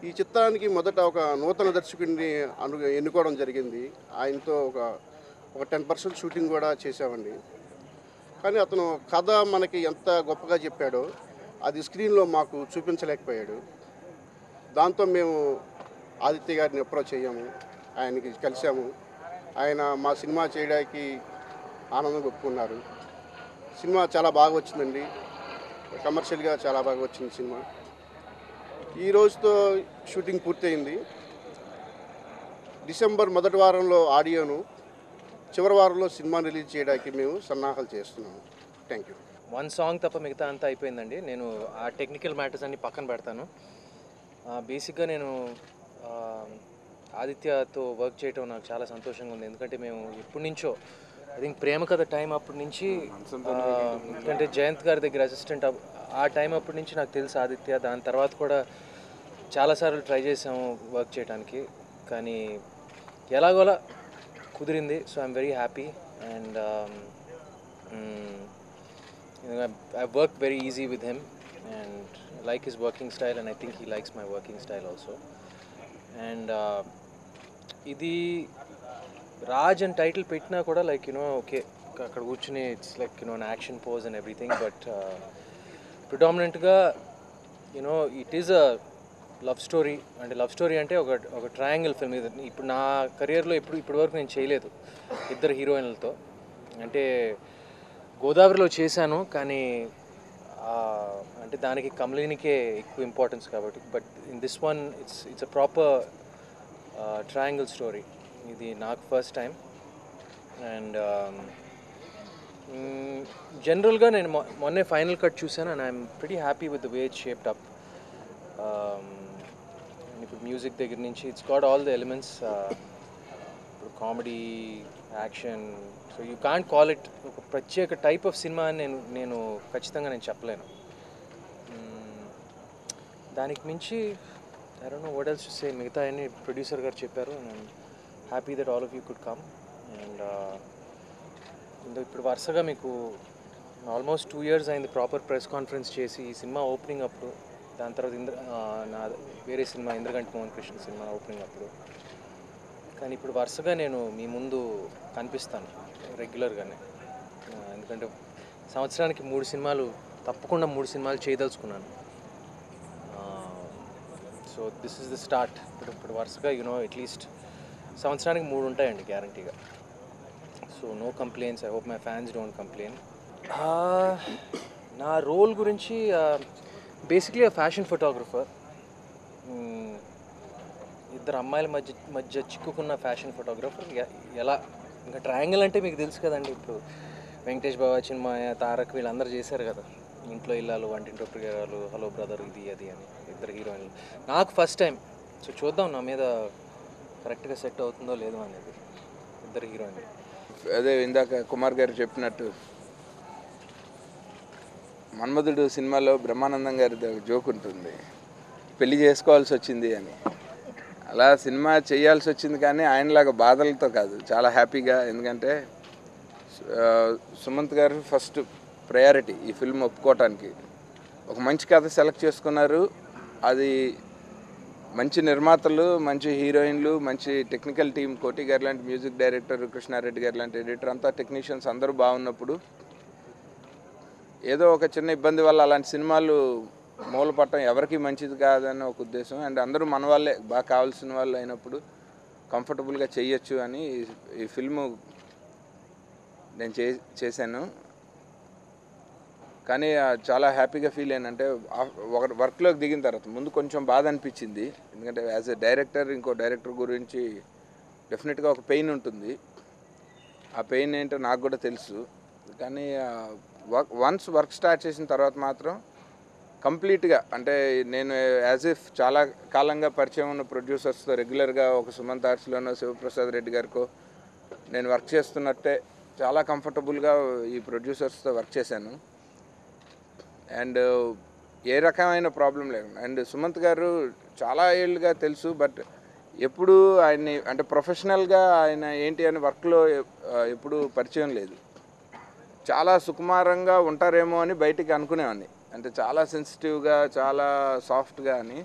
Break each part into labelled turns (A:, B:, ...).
A: ఈ చిత్రానికి మొదట ఒక నూతన దర్శకుడిని ఎన్నుకోవడం జరిగింది. ఆయనతో ఒక 10% షూటింగ్ కూడా చేసామండి. కానీ అతను కథ మనకి ఎంత గొప్పగా చెప్పాడో అది స్క్రీన్లో మాకు చూపించలేకపోయాడు. దాంతో మేము ఆదిత్య గారిని అప్రోచ్ అయ్యాము, ఆయనకి కలిసాము. ఆయన మా సినిమా చేయడానికి ఆనందంగా ఒప్పుకున్నారు. సినిమా చాలా బాగా వచ్చిందండి. కమర్షియల్గా చాలా బాగా వచ్చింది సినిమా. ఈ రోజుతో షూటింగ్ పూర్తయింది. డిసెంబర్ మొదటి వారంలో ఆడియోను, చివరి వారంలో సినిమా రిలీజ్ చేయడానికి మేము సన్నాహాలు చేస్తున్నాము. Thank you.
B: వన్ సాంగ్ తప్ప మిగతా అంతా అయిపోయిందండి. నేను ఆ టెక్నికల్ మ్యాటర్స్ అన్ని పక్కన పెడతాను. బేసిక్గా నేను ఆదిత్యతో వర్క్ చేయటం నాకు చాలా సంతోషంగా ఉంది. ఎందుకంటే మేము ఎప్పటి నుంచో ఐ థింక్ ప్రేమ కథ టైం అప్పటి నుంచి, ఎందుకంటే జయంత్ గారి దగ్గర అసిస్టెంట్ ఆ టైం అప్పటి నుంచి నాకు తెలుసు ఆదిత్య. దాని తర్వాత కూడా చాలాసార్లు ట్రై చేసాము వర్క్ చేయడానికి, కానీ ఎలాగోలా కుదిరింది. So I'm very happy and I work very easy with him and I like his working style and I think he likes my working style also. And ఇది రాజ్ అండ్ టైటిల్ పెట్టినా కూడా like okay అక్కడ కూర్చుని it's like an action pose and everything, but ప్రిడామినెంట్గా it is a love story. అంటే love story అంటే ఒక triangle film. ఇది ఇప్పుడు నా కెరియర్లో ఇప్పటి వరకు నేను చేయలేదు ఇద్దరు హీరోయిన్లతో. అంటే గోదావరిలో చేశాను, కానీ అంటే దానికి కమలినికే ఎక్కువ ఇంపార్టెన్స్ కాబట్టి. But in this one it's a proper triangle story. ఇది నాకు ఫస్ట్ టైం. అండ్ జనరల్గా నేను మొన్నే ఫైనల్ కట్ చూశాను and I'm pretty happy with the way it shaped up. ఇప్పుడు మ్యూజిక్ దగ్గర నుంచి it's got all the elements. ఇప్పుడు comedy, action, so you can't call it ఒక ప్రత్యేక టైప్ ఆఫ్ సినిమా అని నేను ఖచ్చితంగా చెప్పలేను. దానికి మించి I don't know what else to say. మిగతా అన్ని ప్రొడ్యూసర్ గారు చెప్పారు and I'm happy that all of you could come. And ఇప్పుడు వరుసగా మీకు ఆల్మోస్ట్ 2 years అయింది ప్రాపర్ ప్రెస్ కాన్ఫరెన్స్ చేసి ఈ సినిమా ఓపెనింగ్ అప్పుడు, దాని తర్వాత నా వేరే cinema Indraganti Mohan Krishna cinema opening అప్పుడు. కానీ ఇప్పుడు వరుసగా నేను మీ ముందు కనిపిస్తాను రెగ్యులర్గానే. ఎందుకంటే సంవత్సరానికి 3 సినిమాలు, తప్పకుండా 3 సినిమాలు చేయదలుచుకున్నాను. So this is the start. ఇప్పుడు వరుసగా అట్లీస్ట్ సంవత్సరానికి 3 ఉంటాయండి గ్యారంటీగా. So no complaints. I hope my fans don't complain. నా రోల్ గురించి బేసిక్లీ ఆ ఫ్యాషన్ ఫోటోగ్రఫర్. ఇద్దరు అమ్మాయిల మధ్య చిక్కుకున్న ఫ్యాషన్ ఫోటోగ్రఫర్. ఎలా ఇంకా ట్రయాంగిల్ అంటే మీకు తెలుసు కదండి. ఇప్పుడు వెంకటేష్ బాబా, చిన్మయ, తారక్ వీళ్ళందరూ చేశారు కదా, ఇంట్లో ఇల్లాలు, వంటింటి ప్రియాలు, హలో బ్రదర్, ఇది అది అని ఇద్దరు హీరోయిన్లు. నాకు ఫస్ట్ టైం. సో చూద్దాం నా మీద కరెక్ట్గా సెట్ అవుతుందో లేదో అనేది. ఇద్దరు హీరోయిన్లు.
C: అదే ఇందాక కుమార్ గారు చెప్పినట్టు మన్మధుడు సినిమాలో బ్రహ్మానందం గారి జోక్ ఉంటుంది, పెళ్లి చేసుకోవాల్సి వచ్చింది అని. అలా సినిమా చేయాల్సి వచ్చింది, కానీ ఆయనలాగా బాధలతో కాదు, చాలా హ్యాపీగా. ఎందుకంటే సుమంత్ గారు ఫస్ట్ ప్రయారిటీ ఈ ఫిల్మ్ ఒప్పుకోవటానికి. ఒక మంచి కథ సెలెక్ట్ చేసుకున్నారు. అది మంచి నిర్మాతలు, మంచి హీరోయిన్లు, మంచి టెక్నికల్ టీం, కోటి గారు లాంటి మ్యూజిక్ డైరెక్టర్, కృష్ణారెడ్డి గారు లాంటి ఎడిటర్, అంతా టెక్నీషియన్స్ అందరూ బాగున్నప్పుడు ఏదో ఒక చిన్న ఇబ్బంది వల్ల అలాంటి సినిమాలు మూలపట్టడం ఎవరికి మంచిది కాదని ఒక ఉద్దేశం. అండ్ అందరూ మన వాళ్ళే, బాగా కావాల్సిన వాళ్ళు అయినప్పుడు కంఫర్టబుల్గా చేయొచ్చు అని ఈ ఫిల్ము నేను చేశాను. కానీ చాలా హ్యాపీగా ఫీల్ అయ్యానంటే వర్క్లోకి దిగిన తర్వాత. ముందు కొంచెం బాధ అనిపించింది, ఎందుకంటే యాజ్ ఎ డైరెక్టర్ ఇంకో డైరెక్టర్ గురించి డెఫినెట్గా ఒక పెయిన్ ఉంటుంది. ఆ పెయిన్ ఏంటో నాకు కూడా తెలుసు. కానీ వన్స్ వర్క్ స్టార్ట్ చేసిన తర్వాత మాత్రం కంప్లీట్గా, అంటే నేను యాజ్ ఇఫ్ చాలా కాలంగా పరిచయం ఉన్న ప్రొడ్యూసర్స్తో రెగ్యులర్గా ఒక సుమంత్ ఆర్ట్స్లోనో శివప్రసాద్ రెడ్డి గారికో నేను వర్క్ చేస్తున్నట్టే చాలా కంఫర్టబుల్గా ఈ ప్రొడ్యూసర్స్తో వర్క్ చేశాను. అండ్ ఏ రకమైన ప్రాబ్లం లేదు. అండ్ సుమంత్ గారు చాలా ఏళ్ళుగా తెలుసు, బట్ ఎప్పుడు ఆయన్ని అంటే ప్రొఫెషనల్గా ఆయన ఏంటి అని వర్క్లో ఎప్పుడు పరిచయం లేదు. చాలా సుకుమారంగా ఉంటారేమో అని బయటికి అనుకునేవాడిని, అంటే చాలా సెన్సిటివ్గా, చాలా సాఫ్ట్గా అని.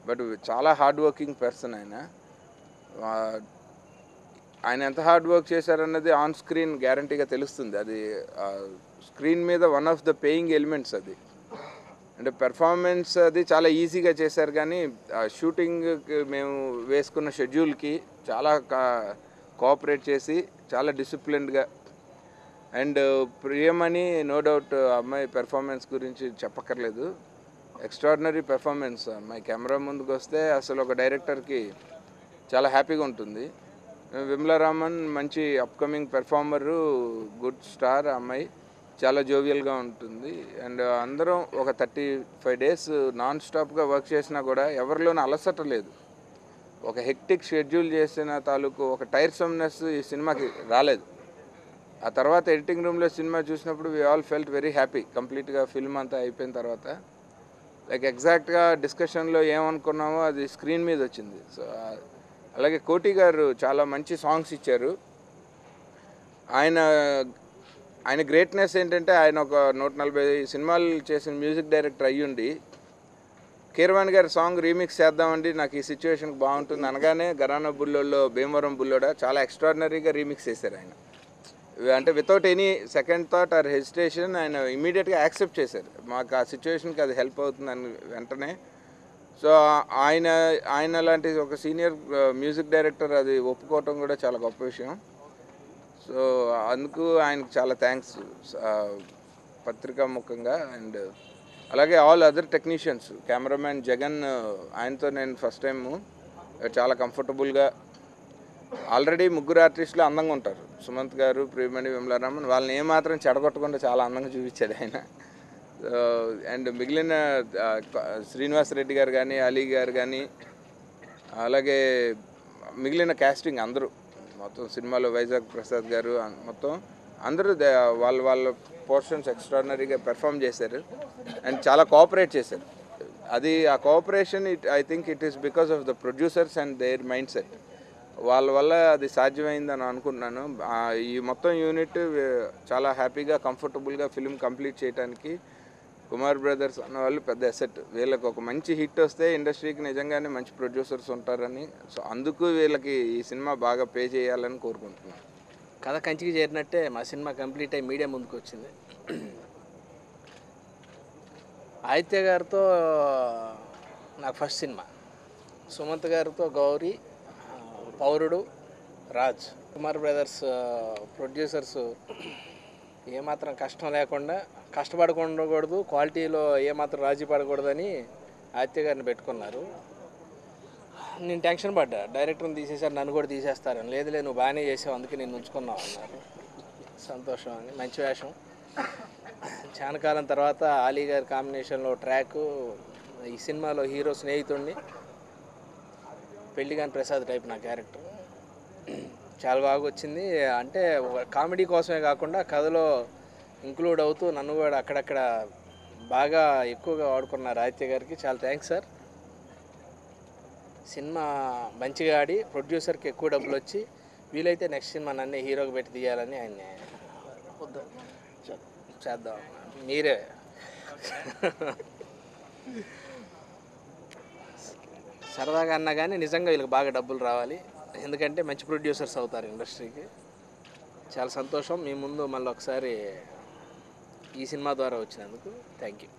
C: బట్ చాలా హార్డ్ వర్కింగ్ పర్సన్ ఆయన. ఆయన ఎంత హార్డ్ వర్క్ చేశారన్నది ఆన్ స్క్రీన్ గ్యారంటీగా తెలుస్తుంది. అది స్క్రీన్ మీద one of the paying elements అది. అంటే పెర్ఫార్మెన్స్ అది చాలా ఈజీగా చేశారు, కానీ షూటింగ్కి మేము వేసుకున్న షెడ్యూల్కి చాలా కోఆపరేట్ చేసి చాలా డిసిప్లిన్డ్గా. అండ్ ప్రియమణి నో డౌట్ అమ్మాయి పెర్ఫార్మెన్స్ గురించి చెప్పక్కర్లేదు, ఎక్స్ట్రాడినరీ పెర్ఫార్మెన్స్. అమ్మాయి కెమెరా ముందుకు వస్తే అసలు ఒక డైరెక్టర్కి చాలా హ్యాపీగా ఉంటుంది. విమలా రామన్ మంచి అప్కమింగ్ పెర్ఫార్మరు, గుడ్ స్టార్. అమ్మాయి చాలా జోవియల్గా ఉంటుంది. అండ్ అందరం ఒక 35 days నాన్ స్టాప్గా వర్క్ చేసినా కూడా ఎవరిలోనూ అలసట లేదు. ఒక హెక్టిక్ షెడ్యూల్ చేసిన తాలూకు ఒక టైర్సమ్నెస్ ఈ సినిమాకి రాలేదు. ఆ తర్వాత ఎడిటింగ్ రూమ్లో సినిమా చూసినప్పుడు we all felt very happy. కంప్లీట్గా ఫిల్మ్ అంతా అయిపోయిన తర్వాత లైక్ ఎగ్జాక్ట్గా డిస్కషన్లో ఏమనుకున్నామో అది స్క్రీన్ మీద వచ్చింది. సో అలాగే కోటి గారు చాలా మంచి సాంగ్స్ ఇచ్చారు. ఆయన గ్రేట్నెస్ ఏంటంటే ఆయన ఒక 140 సినిమాలు చేసిన మ్యూజిక్ డైరెక్టర్ అయ్యుండి కీరవాణి గారి సాంగ్ రీమిక్స్ చేద్దామండి, నాకు ఈ సిచ్యువేషన్కి బాగుంటుంది అనగానే గరానా బుల్లోలో భీమవరం బుల్లోడా చాలా ఎక్స్ట్రాడినరీగా రీమిక్స్ చేశారు ఆయన. అంటే without any second thought or hesitation ఆయన ఇమీడియట్గా యాక్సెప్ట్ చేశారు. మాకు ఆ సిచ్యువేషన్కి అది హెల్ప్ అవుతుందని వెంటనే. సో ఆయన లాంటి ఒక సీనియర్ మ్యూజిక్ డైరెక్టర్ అది ఒప్పుకోవటం కూడా చాలా గొప్ప విషయం. సో అందుకు ఆయనకు చాలా థ్యాంక్స్ పత్రికా ముఖంగా. అండ్ అలాగే all other technicians, cameraman Jagan, ఆయనతో నేను ఫస్ట్ టైం చాలా కంఫర్టబుల్గా. ఆల్రెడీ 3 ఆర్టిస్టులు అందంగా ఉంటారు, సుమంత్ గారు, ప్రియమణి, విమలారామన్. వాళ్ళని ఏమాత్రం చెడగొట్టకుండా చాలా అందంగా చూపించాడు ఆయన. అండ్ మిగిలిన శ్రీనివాస్ రెడ్డి గారు కానీ, అలీ గారు కానీ, అలాగే మిగిలిన కాస్టింగ్ అందరూ మొత్తం సినిమాలో వైజాగ్ ప్రసాద్ గారు మొత్తం అందరూ వాళ్ళ పోర్షన్స్ ఎక్స్ట్రాడినరీగా పెర్ఫామ్ చేశారు అండ్ చాలా కోఆపరేట్ చేశారు. అది ఆ cooperation I think it is because of the producers and their mind set. వాళ్ళ వల్ల అది సాధ్యమైందని అనుకుంటున్నాను. ఈ మొత్తం యూనిట్ చాలా హ్యాపీగా కంఫర్టబుల్గా ఫిల్మ్ కంప్లీట్ చేయడానికి కుమార్ బ్రదర్స్ అన్న వాళ్ళు పెద్ద అసెట్. వీళ్ళకి ఒక మంచి హిట్ వస్తే ఇండస్ట్రీకి నిజంగానే మంచి ప్రొడ్యూసర్స్ ఉంటారని, సో అందుకు వీళ్ళకి ఈ సినిమా బాగా పే చేయాలని కోరుకుంటున్నాను.
D: కథ కంచికి చేరినట్టే మా సినిమా కంప్లీట్ అయ్యి మీడియా ముందుకు వచ్చింది. ఆదిత్య గారితో నాకు ఫస్ట్ సినిమా, సుమంత్ గారితో గౌరీ, పౌరుడు, రాజ్. కుమార్ బ్రదర్స్ ప్రొడ్యూసర్స్ ఏమాత్రం కష్టం లేకుండా, కష్టపడకూడదు, క్వాలిటీలో ఏమాత్రం రాజీ పడకూడదని ఆదిత్య గారిని పెట్టుకున్నారు. నేను టెన్షన్ పడ్డా, డైరెక్టర్ని తీసేసారు, నన్ను కూడా తీసేస్తారని. లేదు నువ్వు బాగానే చేసావు, అందుకే నేను ఉంచుకున్నావు అన్నారు. సంతోషం అని. మంచి వేషం. చాలా కాలం తర్వాత అలీ గారి కాంబినేషన్లో ట్రాక్. ఈ సినిమాలో హీరో స్నేహితుడిని, పెళ్లిగాని ప్రసాద్ టైప్ నా క్యారెక్టర్. చాలా బాగా వచ్చింది. అంటే కామెడీ కోసమే కాకుండా కథలో ఇంక్లూడ్ అవుతూ నన్ను కూడా అక్కడక్కడ బాగా ఎక్కువగా వాడుకున్నారు. ఆదిత్య గారికి చాలా థ్యాంక్స్ సార్. సినిమా మంచిగా ఆడి ప్రొడ్యూసర్కి ఎక్కువ డబ్బులు వచ్చి వీలైతే నెక్స్ట్ సినిమా నన్నే హీరోకి పెట్టి తీయాలని ఆయన్ని చేద్దాం. మీరే సరదాగా అన్నా కానీ నిజంగా వీళ్ళకి బాగా డబ్బులు రావాలి, ఎందుకంటే మంచి ప్రొడ్యూసర్స్ అవుతారు ఇండస్ట్రీకి. చాలా సంతోషం. మీ ముందు మళ్ళీ ఒకసారి ఈ సినిమా ద్వారా వచ్చినందుకు థ్యాంక్ యూ.